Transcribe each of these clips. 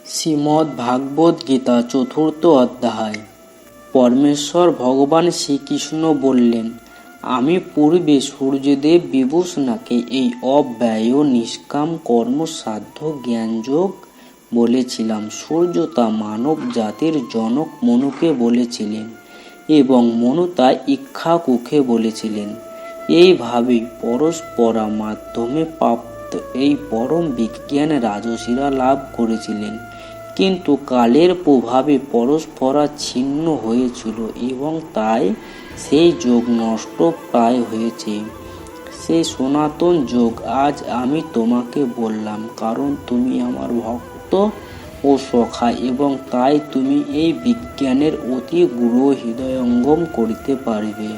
শ্রীমদ্ ভাগবত গীতা চতুর্থ অধ্যায়। পরমেশ্বর ভগবান শ্রীকৃষ্ণ বললেন, আমি পূর্বে সূর্যদেব বিভূষণাকে এই অব্যয় নিষ্কাম কর্মসাধ্য জ্ঞানযোগ বলেছিলাম। সূর্য তা মানব জাতির জনক মনুকে বলেছিলেন এবং মনু তা ইক্ষ্বাকুকে বলেছিলেন। এইভাবে পরস্পরা মাধ্যমে প্রাপ্ত এই পরম বিজ্ঞান রাজর্ষিরা লাভ করেছিলেন, কিন্তু কালের প্রভাবে পরস্পরা ছিন্ন হয়েছিল এবং তাই সেই যোগ নষ্ট প্রায় হয়েছে। সেই সনাতন যোগ আজ আমি তোমাকে বললাম, কারণ তুমি আমার ভক্ত ও সখা এবং তাই তুমি এই বিজ্ঞানের অতি গূঢ় হৃদয়ঙ্গম করিতে পারবে।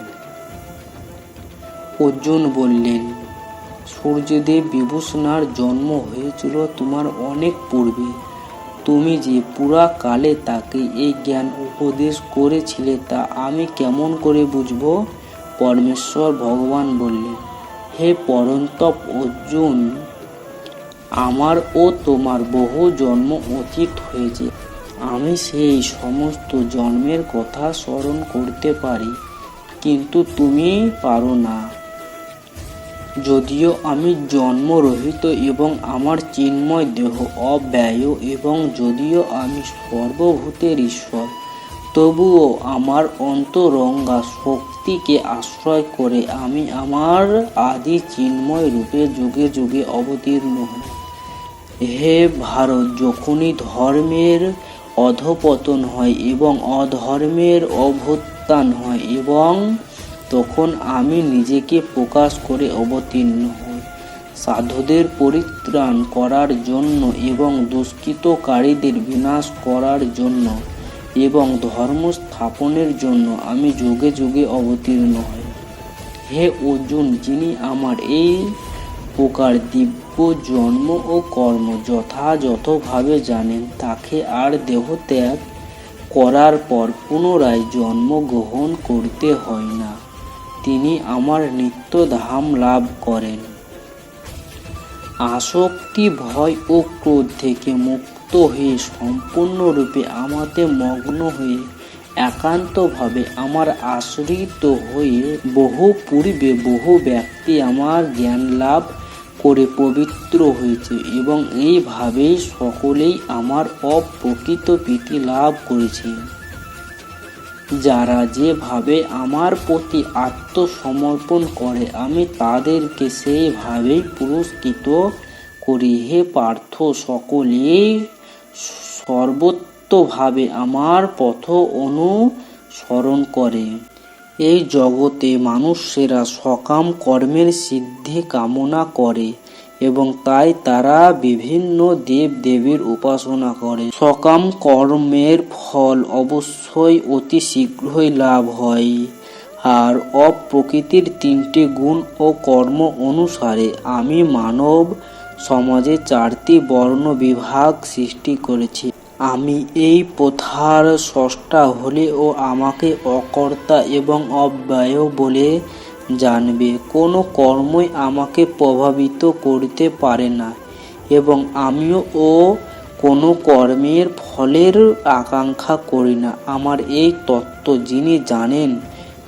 অর্জুন বললেন, সূর্যদেব বিভূষণার জন্ম হয়েছিল তোমার অনেক পূর্বে। তুমি যে পুরা কালে তাকে এই জ্ঞান উপদেশ করেছিলে তা আমি কেমন করে বুঝব? পরমেশ্বর ভগবান বললেন, হে পরন্তপ অর্জুন, আমার ও তোমার বহু জন্ম অতীত হয়েছে। আমি সেই সমস্ত জন্মের কথা স্মরণ করতে পারি, কিন্তু তুমি পারো না। যদিও আমি জন্মরহিত এবং আমার চিন্ময় দেহ অব্যয় এবং যদিও আমি সর্বভূতের ঈশ্বর, তবুও আমার অন্তরঙ্গা শক্তিকে আশ্রয় করে আমি আমার আদি চিন্ময় রূপে যুগে যুগে অবতীর্ণ হই। হে ভারত, যখনই ধর্মের অধঃপতন হয় এবং অধর্মের অভ্যুত্থান হয় এবং তখন আমি নিজেকে প্রকাশ করে অবতীর্ণ হই, সাধুদের পরিত্রাণ করার জন্য এবং দুষ্কৃতকারীদের বিনাশ করার জন্য এবং ধর্ম স্থাপনের জন্য আমি যুগে যুগে অবতীর্ণ হই। হে অর্জুন, যিনি আমার এই প্রকার দিব্য জন্ম ও কর্ম যথাযথভাবে জানেন, তাকে আর দেহত্যাগ করার পর পুনরায় জন্ম গ্রহণ করতে হয় না। তিনি আমার নিত্য ধাম লাভ করেন। আসক্তি, ভয় ও ক্রোধ থেকে মুক্ত হয়ে সম্পূর্ণরূপে আমাতে মগ্ন হয়ে একান্তভাবে আমার আশ্রিত হয়ে বহু পূর্বে বহু ব্যক্তি আমার জ্ঞান লাভ করে পবিত্র হয়েছে এবং এইভাবেই সকলেই আমার অপ্রকৃত প্রীতি লাভ করেছে। যারা যেভাবে আমার প্রতি আত্মসমর্পণ করে আমি তাদেরকে সেইভাবেই পুরস্কৃত করি। হে পার্থ, সকলেই সর্বতোভাবে আমার পথ অনুসরণ করে। এই জগতে মানুষেরা সকাম কর্মের সিদ্ধি কামনা করে এবং তাই তারা বিভিন্ন দেব দেবীর উপাসনা করে। সকাম কর্মের ফল অবশ্যই অতি শীঘ্রই লাভ হয়, আর অপ্রকৃতির তিনটি গুণ ও কর্ম অনুসারে আমি মানব সমাজে চারটি বর্ণ বিভাগ সৃষ্টি করেছি। আমি এই প্রথার স্রষ্টা হলেও আমাকে অকর্তা এবং অব্যয় বলে জানবে। কোনো কর্মই আমাকে প্রভাবিত করতে পারে না এবং আমিও কোনো কর্মের ফলের আকাঙ্ক্ষা করি না। আমার এই তত্ত্ব যিনি জানেন,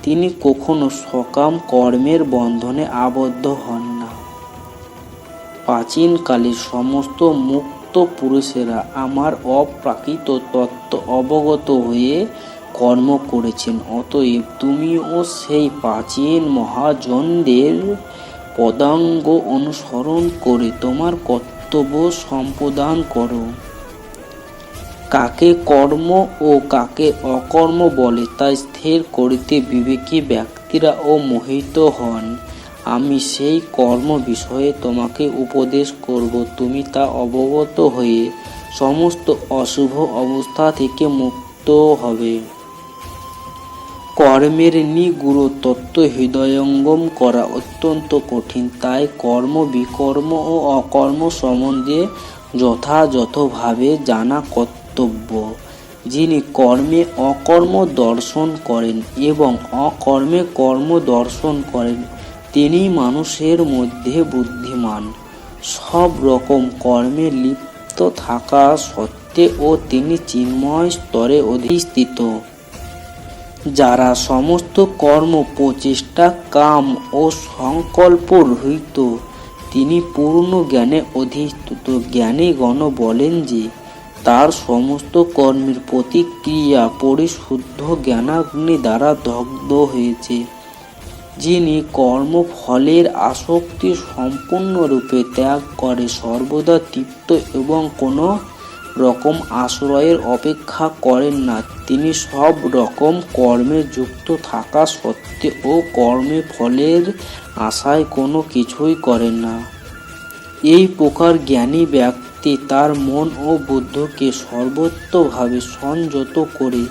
তিনি কখনো সকাম কর্মের বন্ধনে আবদ্ধ হন না। প্রাচীনকালে সমস্ত মুক্ত পুরুষেরা আমার অপ্রাকৃত তত্ত্ব অবগত হয়ে কর্ম করেছেন। অতএব তুমিও সেই প্রাচীন মহাজনদের পদাঙ্গ অনুসরণ করে তোমার কর্তব্য সম্পাদন করো। কাকে কর্ম ও কাকে অকর্ম বলে তা স্থির করিতে বিবেকী ব্যক্তিরা মোহিত হন। আমি সেই কর্ম বিষয়ে তোমাকে উপদেশ করব, তুমি তা অবগত হয়ে সমস্ত অশুভ অবস্থা থেকে মুক্ত হবে। কর্মের নিগূঢ় তত্ত্ব হৃদয়ঙ্গম করা অত্যন্ত কঠিন, তাই কর্ম, বিকর্ম ও অকর্ম সম্বন্ধে যথাযথভাবে জানা কর্তব্য। যিনি কর্মে অকর্ম দর্শন করেন এবং অকর্মে কর্ম দর্শন করেন, তিনি মানুষের মধ্যে বুদ্ধিমান। সব রকম কর্মে লিপ্ত থাকা সত্ত্বেও সত্ত্বেও তিনি চিন্ময় স্তরে অধিষ্ঠিত। যারা সমস্ত কর্ম, প্রচেষ্টা, কাম ও সংকল্প রহিত, তিনি পূর্ণ জ্ঞানে অধিষ্ঠিত। জ্ঞানীগণ বলেন যে তার সমস্ত কর্মের প্রতিক্রিয়া পরিশুদ্ধ জ্ঞানাগ্নি দ্বারা দগ্ধ হয়েছে। যিনি কর্মফলের আসক্তি সম্পূর্ণরূপে ত্যাগ করে, সর্বদা তৃপ্ত এবং কোনো রকম আশ্রয়ের অপেক্ষা করেন না, তিনি সব রকম কর্মে যুক্ত থাকা সত্ত্বেও কর্মে ফলের আশায় কোনো কিছুই করেন না। এই প্রকার জ্ঞানী ব্যক্তি তার মন ও বুদ্ধিকে সর্বতোভাবে সংযত করে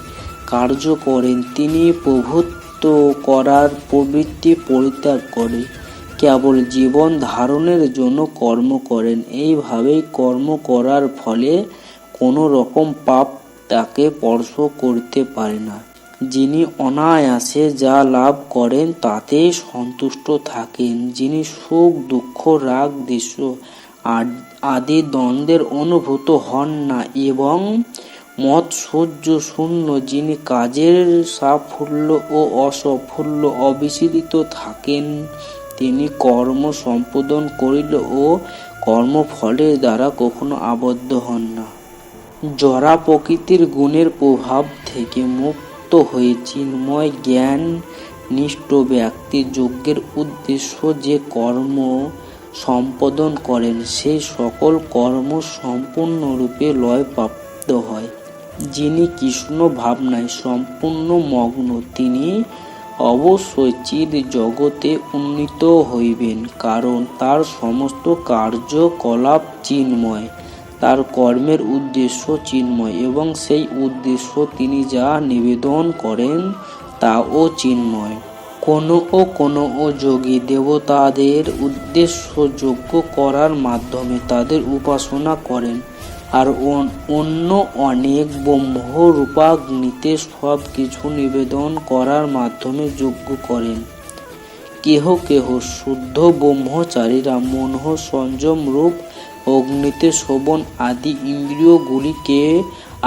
কার্য করেন। তিনি প্রভুত্ব করার প্রবৃত্তি পরিত্যাগ করে কেবল জীবন ধারণের জন্য কর্ম করেন। এইভাবেই কর্ম করার ফলে কোনো রকম পাপ তাকে স্পর্শ করতে পারে না। যিনি অনায়াসে যা লাভ করেন তাতেই সন্তুষ্ট থাকেন, যিনি সুখ, দুঃখ, রাগ, দ্বেষ আদি দ্বন্দ্বের অনুভূত হন না এবং মৎসর্য শূন্য, যিনি কাজের সাফল্য ও অসাফল্য অবিচলিত থাকেন, তিনি কর্ম সম্পাদন করিলেও কর্মফলের দ্বারা কখনো আবদ্ধ হন না। জড়া প্রকৃতির গুণের প্রভাব থেকে মুক্ত হয়ে চিন্ময় জ্ঞান নিষ্ঠ ব্যক্তি যজ্ঞের উদ্দেশ্য যে কর্ম সম্পাদন করেন, সেই সকল কর্ম সম্পূর্ণরূপে লয়প্রাপ্ত হয়। যিনি কৃষ্ণ ভাবনায় সম্পূর্ণ মগ্ন, তিনি অবশ্যই চিদ জগতে উন্নীত হইবেন, কারণ তার সমস্ত কার্যকলাপ চিন্ময়, তার কর্মের উদ্দেশ্য চিন্ময় এবং সেই উদ্দেশ্য তিনি যা নিবেদন করেন তাও চিন্ময়। কোনো যোগী দেবতাদের উদ্দেশ্য যজ্ঞ করার মাধ্যমে তাদের উপাসনা করেন, আর অন্য অনেক ব্রহ্মরূপাগ্নিতে সব কিছু নিবেদন করার মাধ্যমে যজ্ঞ করেন। কেহ কেহ শুদ্ধ ব্রহ্মচারীরা মনঃ সংযম রূপ অগ্নিতে শ্রবণ আদি ইন্দ্রিয়গুলিকে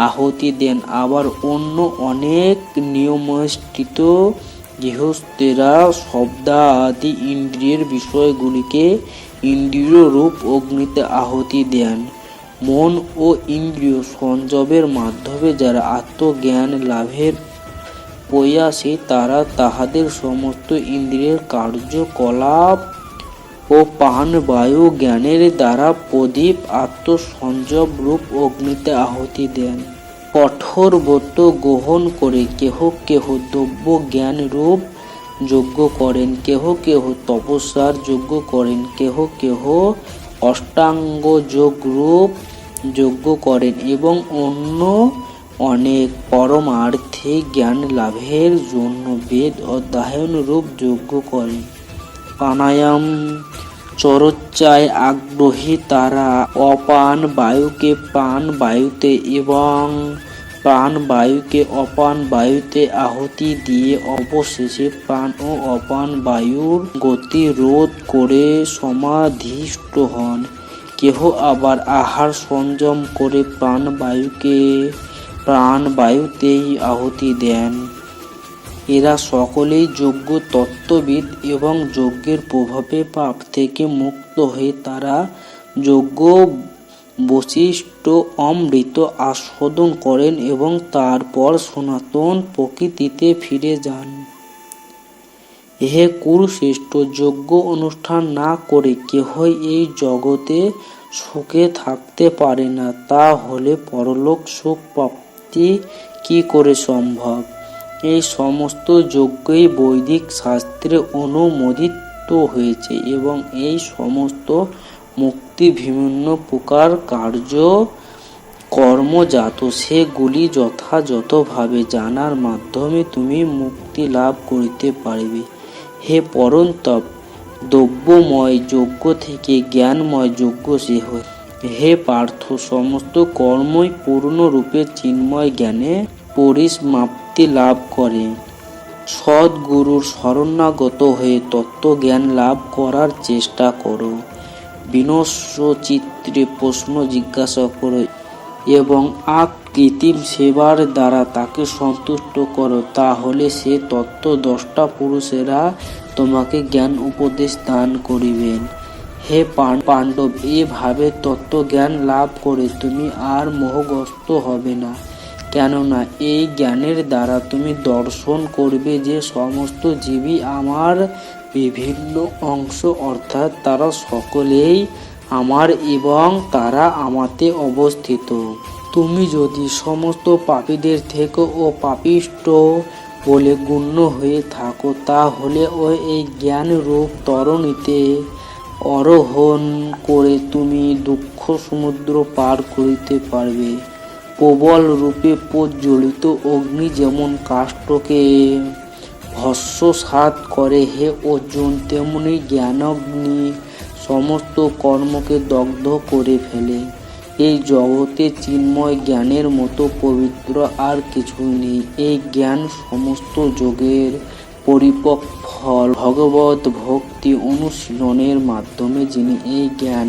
আহুতি দেন। আবার অন্য অনেক নিয়মনিষ্ঠ গৃহস্থেরা শব্দাদি ইন্দ্রিয়ের বিষয়গুলিকে ইন্দ্রিয় রূপ অগ্নিতে আহুতি দেন। মন ও ইন্দ্রিয় সংযমের মাধ্যমে যারা আত্মজ্ঞান লাভের প্রয়াসী, তারা তাহাদের সমস্ত ইন্দ্রিয়ের কার্যকলাপ ও প্রাণবায়ু জ্ঞানের দ্বারা প্রদীপ আত্মসংযম রূপ অগ্নিতে আহুতি দেন। কঠোর ব্রত গ্রহণ করে কেহ কেহ দ্রব্য জ্ঞান রূপ যজ্ঞ করেন, কেহ কেহ তপস্যার যজ্ঞ করেন, কেহ কেহ অষ্টাঙ্গ যোগ রূপ যজ্ঞ করেন এবং অন্য অনেক পরমার্থিক জ্ঞান লাভের জন্য বেদ অধ্যয়ন রূপ যজ্ঞ করেন। প্রাণায়াম চর্চায় আগ্রহী তারা অপান বায়ুকে প্রাণ বায়ুতে এবং প্রাণ বায়ুকে অপান বায়ুতে আহুতি দিয়ে অবশেষে প্রাণ ও অপান বায়ুর গতি রোধ করে সমাধিস্থ হন। কেহ আবার আহার সংযম করে প্রাণবায়ুকে প্রাণবায়ুতেই আহুতি দেন। এরা সকলেই যোগ্য তত্ত্ববিদ এবং যজ্ঞের প্রভাবে পাপ থেকে মুক্ত হয়ে তারা যজ্ঞ বশিষ্ঠ অমৃত আস্বাদন করেন এবং তারপর সনাতন প্রকৃতিতে ফিরে যান। হে কুরুশ্রেষ্ঠ, যজ্ঞ অনুষ্ঠান না করে কেহই এই জগতে সুখে থাকতে পারে না। তা হলে পরলোক সুখ প্রাপ্তি কি করে সম্ভব? এই সমস্ত যজ্ঞই বৈদিক শাস্ত্রে অনুমোদিত হয়েছে এবং এই সমস্ত মুক্তি বিভিন্ন প্রকার কার্য কর্মজাত, সেগুলি যথাযথভাবে জানার মাধ্যমে তুমি মুক্তি লাভ করিতে পারিবে। হে পরন্তপ, দ্রব্যময় যজ্ঞ থেকে জ্ঞানময় যজ্ঞ শ্রেষ্ঠ। হে পার্থ, সমস্ত কর্মই পূর্ণরূপে চিন্ময় জ্ঞানে পরিসমাপ্তি লাভ করে। সদ্গুরুর শরণাগত হয়ে তত্ত্বজ্ঞান লাভ করার চেষ্টা করো। বিনশ্বচিত্তে প্রশ্ন জিজ্ঞাসা করো এবং কৃত্রিম সেবার দ্বারা তাকে সন্তুষ্ট করো, তাহলে সে তত্ত্বদ্রষ্টা পুরুষেরা তোমাকে জ্ঞান উপদেশ দান করিবেন। হে পাণ্ডব, এভাবে তত্ত্বজ্ঞান লাভ করে তুমি আর মোহগ্রস্ত হবে না, কেননা এই জ্ঞানের দ্বারা তুমি দর্শন করবে যে সমস্ত জীবই আমার বিভিন্ন অংশ, অর্থাৎ তারা সকলেই আমার এবং তারা আমাতে অবস্থিত। তুমি যদি সমস্ত পাপীদের থেকেও পাপিষ্ঠ বলে গণ্য হয়ে থাকো, তাহলে এই জ্ঞান রূপ তরণীতে আরোহণ করে তুমি দুঃখ সমুদ্র পার করিতে পারবে। প্রবল রূপে প্রজ্বলিত অগ্নি যেমন কাষ্ঠকে ভস্মসাৎ করে, হে অর্জুন, তেমনি জ্ঞানাগ্নি সমস্ত কর্মকে দগ্ধ করে ফেলে। এই জগতে চিন্ময় জ্ঞানের মতো পবিত্র আর কিছুই নেই। এই জ্ঞান সমস্ত যোগের পরিপক্ব ফল। ভগবত ভক্তি অনুশীলনের মাধ্যমে যিনি এই জ্ঞান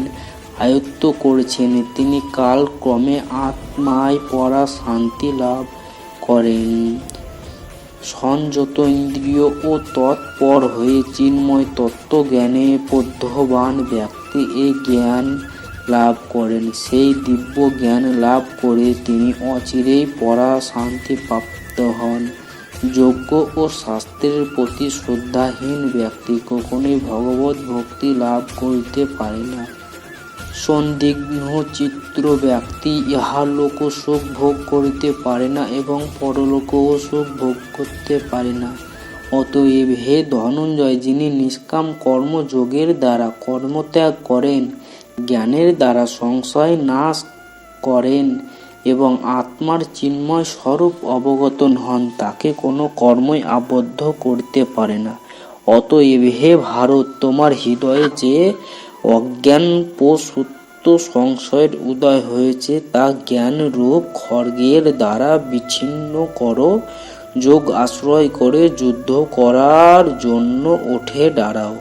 আয়ত্ত করেছেন, তিনি কালক্রমে আত্মায় পরা শান্তি লাভ করেন। সংযত ইন্দ্রিয় ও তৎপর হয়ে চিন্ময় তত্ত্বজ্ঞানে পদ্যবান ব্যক্তি এই জ্ঞান লাভ করেন। সেই দিব্য জ্ঞান লাভ করে তিনি অচিরেই পরা শান্তি প্রাপ্ত হন। যজ্ঞ ও শাস্ত্রের প্রতি শ্রদ্ধাহীন ব্যক্তি কখনোই ভগবত ভক্তি লাভ করিতে পারে না। সন্দিগ্ধ চিত্ত ব্যক্তি ইহলোক সুখ ভোগ করিতে পারে না এবং পরলোকও সুখ ভোগ করতে পারে না। অতএব হে ধনঞ্জয়, যিনি নিষ্কাম কর্মযোগের দ্বারা কর্মত্যাগ করেন, জ্ঞানের দ্বারা সংশয় নাশ করেন এবং আত্মার চিন্ময় স্বরূপ অবগত হন, তাকে কোনো কর্মই আবদ্ধ করতে পারে না। অতএব হে ভারত, তোমার হৃদয়ে যে অজ্ঞান সুপ্ত সংশয়ের উদয় হয়েছে, তা জ্ঞান রূপ খড়গের দ্বারা বিচ্ছিন্ন করো। যোগ আশ্রয় করে যুদ্ধ করার জন্য উঠে দাঁড়াও।